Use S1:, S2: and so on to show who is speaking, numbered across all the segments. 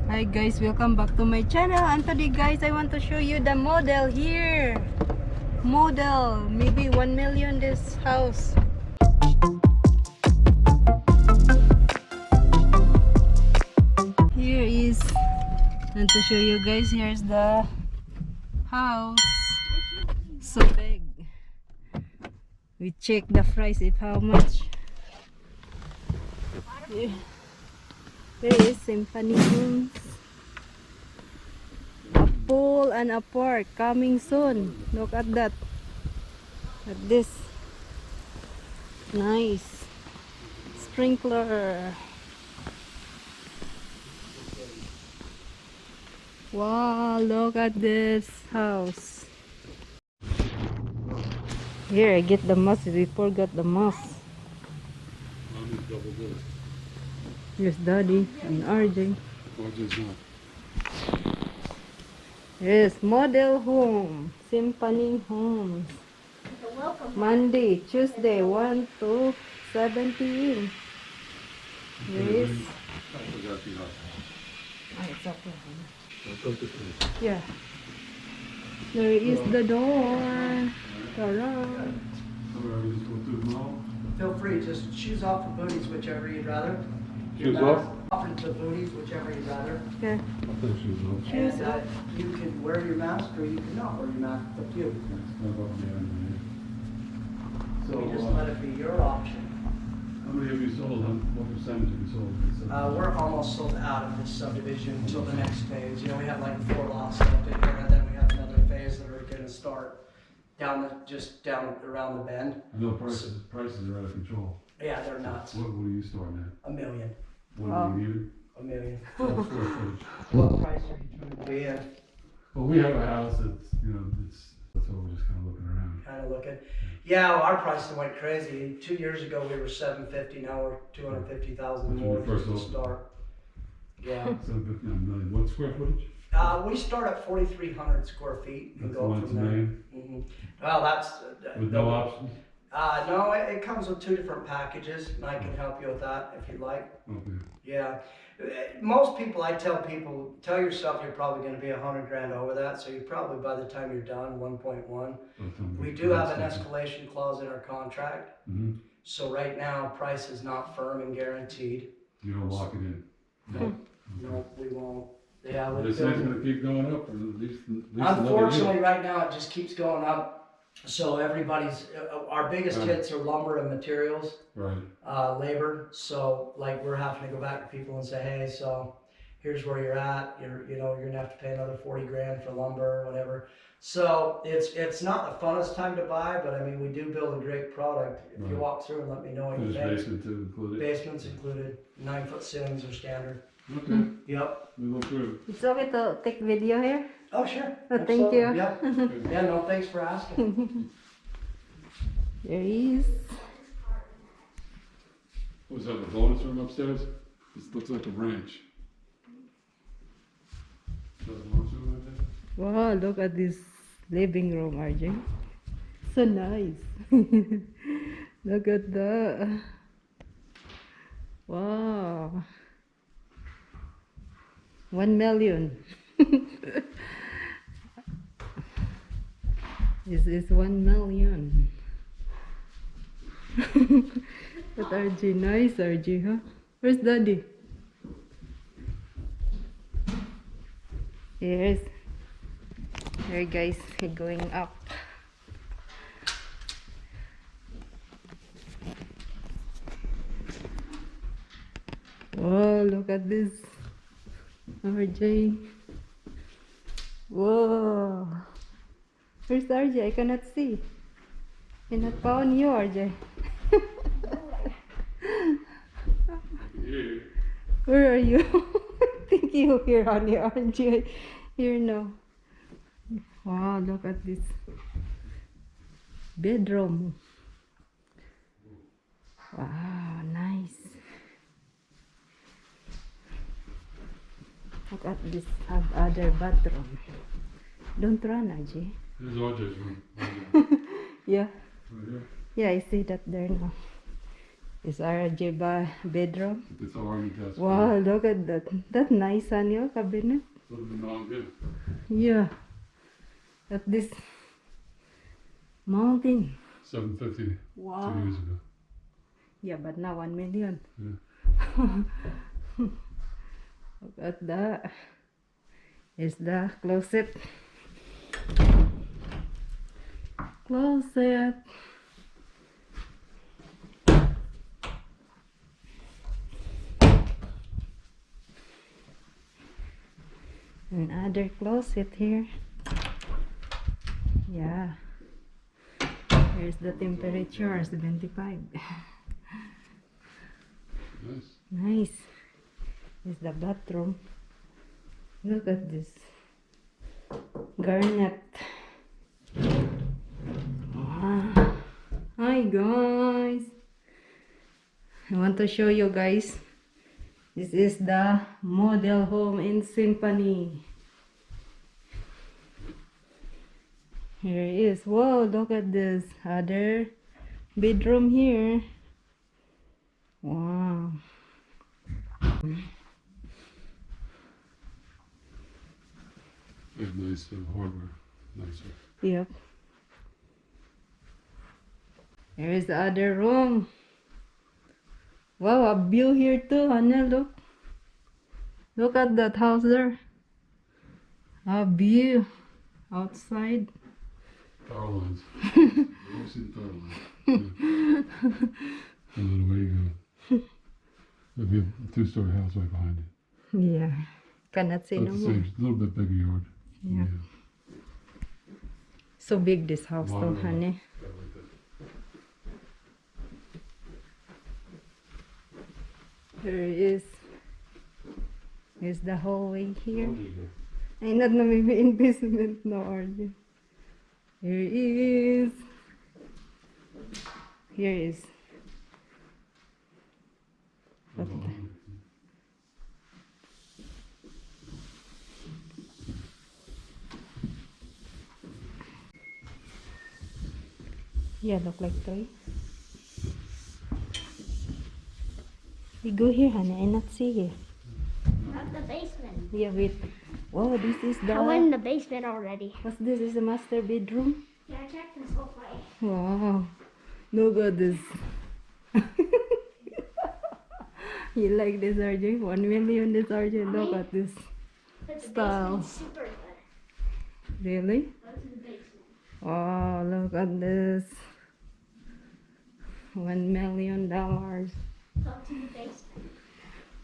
S1: Hi guys, welcome back to my channel. And today guys, I want to show you the model here. Model, maybe 1 million this house. Here is, and to show you guys, here's the house. So big. We check the price if how much. Here is Symphony homes. A pool and a park coming soon. Look at that. At this. Nice. Sprinkler. Wow, look at this house. Here, I get the mouse. We forgot the mouse. Here's Daddy and RJ. Yes, model home. Symphony homes. Monday, Tuesday, 1 to 17. Yes. It's okay. Yeah. There is the door. Around.
S2: Feel free, just shoes off the booties, whichever you'd rather.
S3: Shoes off?
S2: Off the booties, whichever you'd rather.
S1: Okay.
S3: I'll take shoes off.
S1: Shoes
S2: And,
S1: off.
S2: you can wear your mask or you can not wear your mask. It's up to you. So you just let it be your option.
S3: How many have you sold? What percentage have you sold?
S2: We're almost sold out of this subdivision until the next phase. You know, we have like 4 lots left in here, and then we have another phase that are going to start just down around the bend.
S3: I know prices are out of control.
S2: Yeah, they're nuts.
S3: What are you starting at?
S2: $1 million.
S3: What do you need?
S2: $1 million.
S3: What square footage?
S2: What price are you trying to be in?
S3: Well, we have a house that's, that's why we're just kind of looking around.
S2: Kind of looking. Yeah, well, our prices went crazy. 2 years ago we were $750. Now we're $250,000 more
S3: When you first
S2: just to start. Yeah.
S3: 759 million. What square footage?
S2: We start at 4,300 square feet and
S3: That's
S2: go
S3: one
S2: from
S3: to
S2: there.
S3: million?
S2: Well, that's
S3: With no options?
S2: no. It comes with 2 different packages, and I can help you with that if you'd like.
S3: Okay.
S2: Yeah. Most people, I tell people, tell yourself you're probably going to be 100 grand over that, so you probably by the time you're done 1.1. We do have an escalation clause in our contract, so right now price is not firm and guaranteed.
S3: You don't lock it in?
S2: No, we won't. Yeah,
S3: This thing's going to keep going up, or at least
S2: unfortunately, right now it just keeps going up. So everybody's, our biggest hits are lumber and materials,
S3: right.
S2: labor. So like we're having to go back to people and say, hey, so here's where you're at. You're gonna have to pay another 40 grand for lumber or whatever. So it's not the funnest time to buy, but I mean we do build a great product. If you walk through and let me know what you think.
S3: Basement too included.
S2: Basements included. 9-foot ceilings are standard.
S3: Okay.
S2: Yep.
S3: We look through.
S1: It's okay to take video here?
S2: Oh sure.
S1: Oh, thank you.
S2: Yeah. Yeah. No, thanks for asking.
S1: There is.
S3: Was that the bonus room upstairs? This looks like a ranch. Is that the bonus room right there?
S1: Wow, look at this living room, RJ. So nice. Look at that. Wow. 1 million. This is 1 million. But RJ, nice RJ, huh? Where's Daddy? Here guys, we're going up. Whoa, look at this. RJ. Whoa. Where's RJ? I cannot see. Cannot found you, RJ. Where are you? I think you here, honey. RJ. Here now. Wow, look at this bedroom. Wow, nice. Look at this other bathroom. Don't run, Aji.
S3: There's RJ's room.
S1: Yeah.
S3: Right here.
S1: Yeah, I see that there now. Is our bedroom?
S3: It's already got.
S1: Wow, look at that. That's nice on your cabinet. Yeah. At this mountain.
S3: 750
S1: Wow.
S3: 2 years ago.
S1: Yeah, but now 1 million.
S3: Yeah.
S1: Look at that. Is the closet. Closet. Another closet here. Yeah. Here's the temperature, 75.
S3: Nice.
S1: Nice. Is the bathroom. Look at this. Garnet. Wow. Hi guys. I want to show you guys. This is the model home in Symphony. Here it is. Whoa, look at this. Other bedroom here. Wow.
S3: They have nice hardware. Nicer.
S1: Yep. Here is the other room. Wow, a view here too, Hannah, look. Look at that house there. A view outside.
S3: Power lines. I've seen power lines. Yeah. A little way you go. There'll be a 2-story house right behind it.
S1: Yeah. Cannot say
S3: About
S1: no
S3: the
S1: more.
S3: same, a little bit bigger yard.
S1: Yeah. So big this house
S3: Lot
S1: though,
S3: of,
S1: honey.
S3: I like that.
S1: Here is. Here's the hallway here.
S3: Oh,
S1: Ay, not na maybe in basement no order. Here is. Here is. What the- Yeah, look like toy. We go here, honey. I not see here.
S4: Not the basement.
S1: Yeah, wait. Wow, this is the.
S4: I went in the basement already.
S1: What's this? Is a master bedroom?
S4: Yeah, I checked this whole way.
S1: Wow. Look at this. You like this, RJ? 1 million, this RJ. Look at this.
S4: But the
S1: Style.
S4: basement's super good.
S1: Really?
S4: Go to the basement.
S1: Wow, look at this. $1 million.
S4: Go to the basement.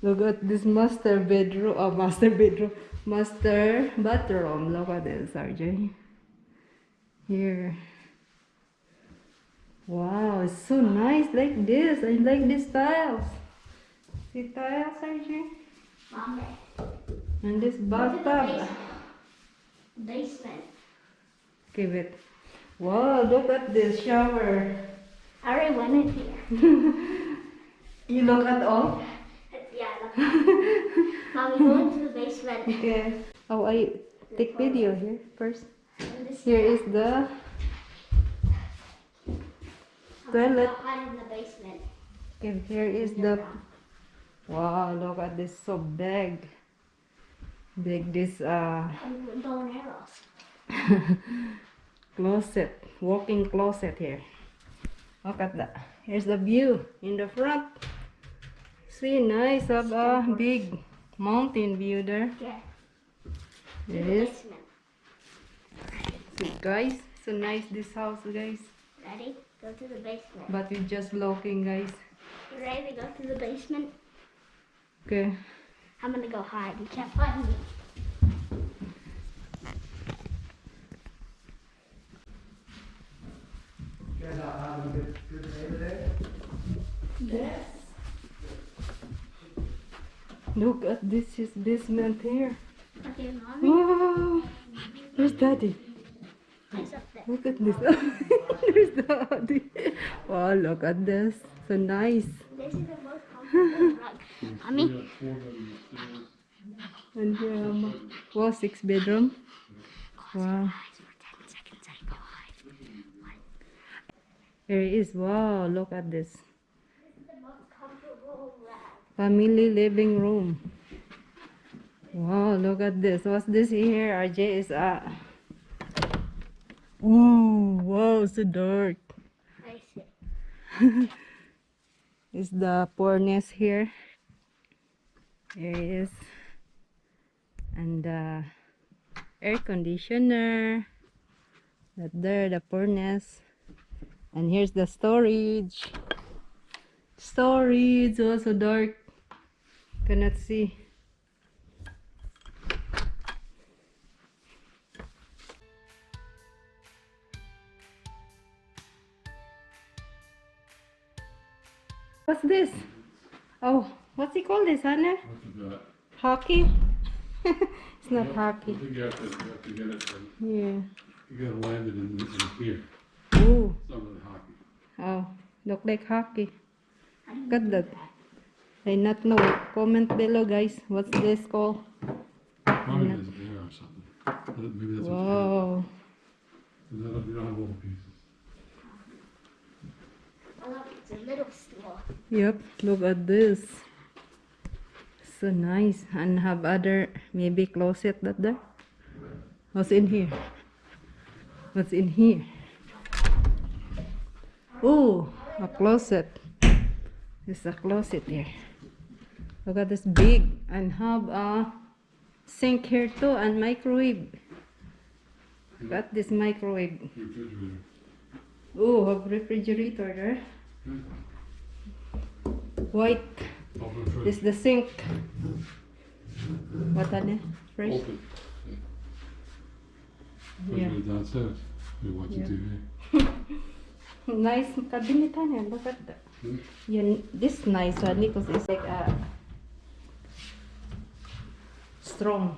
S1: Look at this master bedroom. Oh, master bedroom. Master bathroom. Look at this, RJ. Here. Wow, it's so nice like this. I like these tiles. See tiles, RJ?
S4: Mommy.
S1: And this
S4: Go to the
S1: bathtub.
S4: basement. Basement.
S1: Okay, wait. Wow, look at this shower.
S4: I already went in here.
S1: You look at all?
S4: Yeah, look. Mommy, go into the basement.
S1: Okay. Oh, I take video here first.
S4: And this
S1: Here is the toilet.
S4: outside in the basement.
S1: Okay, here is the. Wow, look at this, so big. Big this
S4: And bow and arrows.
S1: closet, walk-in closet here. Look at that. Here's the view in the front. See, nice of a big mountain view there.
S4: Yeah. To
S1: It
S4: the
S1: is.
S4: basement.
S1: So guys, so nice this house, guys.
S4: Ready? Go to the basement.
S1: But we just looking, guys.
S4: You ready to go to the basement?
S1: Okay.
S4: I'm gonna go hide. You can't find me.
S2: You guys out having a good day today?
S4: Yes.
S1: Look at this is basement here.
S4: Okay, mommy.
S1: Wow. Where's daddy?
S4: It's up there.
S1: Look at this. There's daddy. Wow, look at this. So nice.
S4: This is the most comfortable rug. Mommy,
S1: And here, wow, 6 bedroom. Wow.
S4: for 10 seconds I go hide.
S1: Here it is. Wow, look at this.
S4: This is the most
S1: Family living room. Wow, look at this. What's this here? RJ is ooh, wow, so dark.
S4: I see.
S1: Is the furnace here. There is. And the air conditioner. That there, the furnace. And here's the storage. Storage, also dark. Cannot see. What's this? Oh, what's it called this, Hannah?
S3: What's that?
S1: Hockey? It's not hockey.
S3: I think you have to get it from,
S1: Yeah.
S3: you gotta land it in here.
S1: Ooh.
S3: Some of the hockey.
S1: Oh, look like hockey. Look at that. I not know. Comment below, guys. What's this called?
S3: Probably is there or something. Maybe that's what you have.
S1: Wow.
S3: You don't have all the pieces.
S4: Oh, look, it's a little stool.
S1: Yep. Look at this. So nice. And have other maybe closet that there. What's in here? What's in here? Oh, a closet. There's a closet here. Look at this big, and have a sink here too, and microwave. Look at this microwave.
S3: Refrigerator.
S1: Oh, have refrigerator there. White.
S3: Open fridge.
S1: This is the sink. What are they? Fresh?
S3: Open.
S1: Yeah.
S3: Refrigerator downstairs. You watch
S1: Yeah.
S3: the TV.
S1: Nice cabinet, Hannah. Look at that. Yeah, this nice one because it's like strong.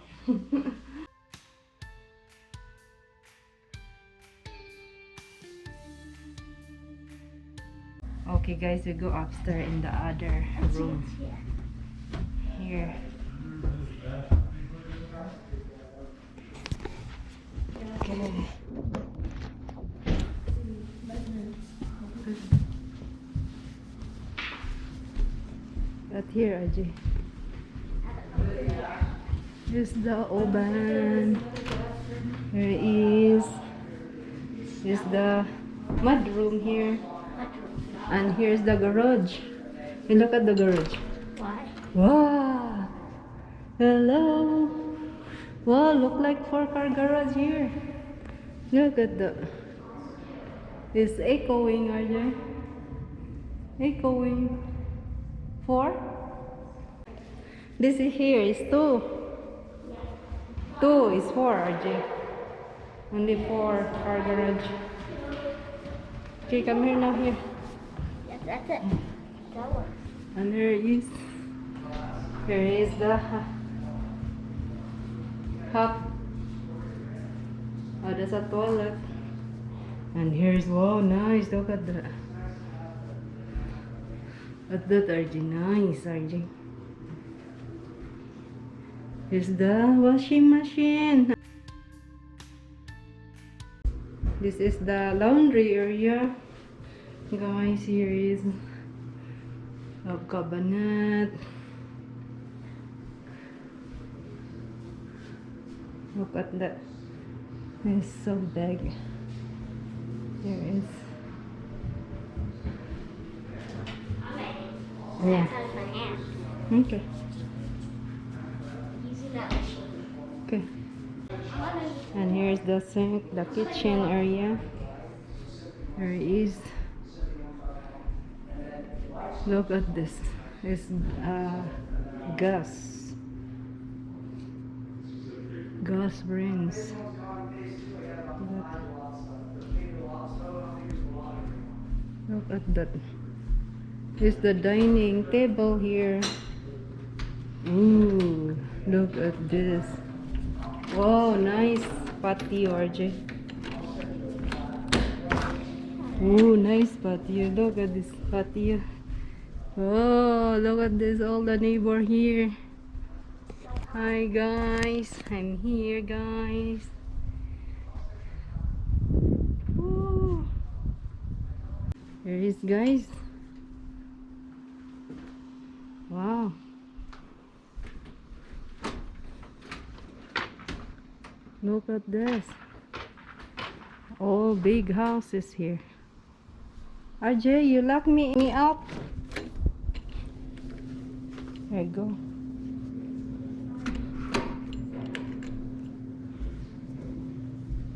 S1: Okay, guys, we go upstairs in the other room. Here. Okay. But here, Ajay. Here's the oven. Here is the mud room here. And here's the garage. You look at the garage.
S4: Why?
S1: Wow! Hello! Wow, look like 4-car garage here. Look at the... It's echoing, RJ. Echoing. 4? This is here is 2. 2 is 4, RJ. Only 4-car garage. Okay, come here now here.
S4: Yes, that's it. That one.
S1: And here is the hub. Oh, that's a toilet. And here's, wow, nice. Look at that. At that, RJ. Nice, RJ. Here's the washing machine. This is the laundry area. Guys, here is a cabinet. Look at that. It's so big. There is. Yeah.
S4: How's my hand?
S1: Okay.
S4: Using that machine.
S1: Okay. And here's the sink, the kitchen area. There is. Look at this. It's gas. Gas brings. Look at that. Here's the dining table here. Ooh, look at this. Wow, nice patio, RJ. Ooh, nice patio. Look at this patio. Oh, look at this, all the neighbor here. Hi guys, I'm here guys. Here is guys. Wow. Look at this. All big houses here. RJ, you lock me out. There you go.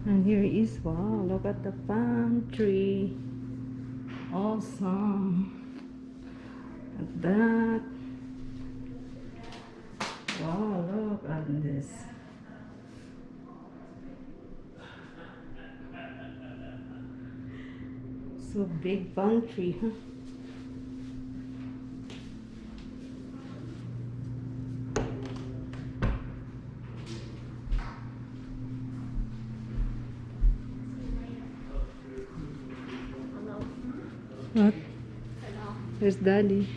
S1: And here is, wow, look at the pantry. Awesome. At that. Wow, look at this. So big pantry, huh? What? There's Daddy.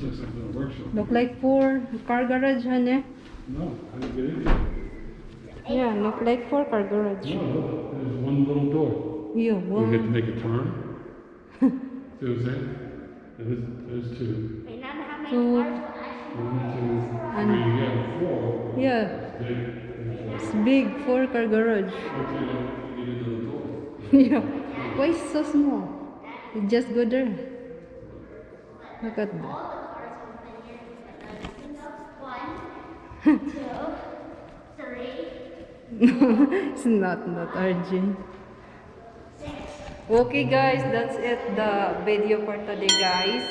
S3: This looks like a workshop.
S1: Look like for car garage, honey.
S3: No, I didn't get in here.
S1: Yeah, look like for car garage.
S3: No, look, there's one little door.
S1: Yeah,
S3: We had to
S1: one.
S3: make a turn. See what I'm saying? There's two.
S4: May not have my
S1: Two.
S4: cars will actually.
S3: 1, 2, 3, yeah, 4.
S1: Yeah,
S3: Big.
S1: it's big for car garage.
S3: Okay, now you need another door.
S1: Yeah. Why is so small? You just go there. Look at that.
S4: All the cars will fit here. One, two, three,
S1: It's not RJ.
S4: six.
S1: Okay guys, that's it, the video for today guys.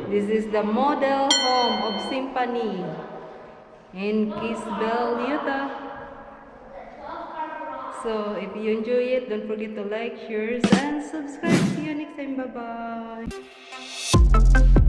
S1: This is the model home of Symphony in Kisbel, Utah. So if you enjoy it, don't forget to like, share, and subscribe. See you next time. Bye bye.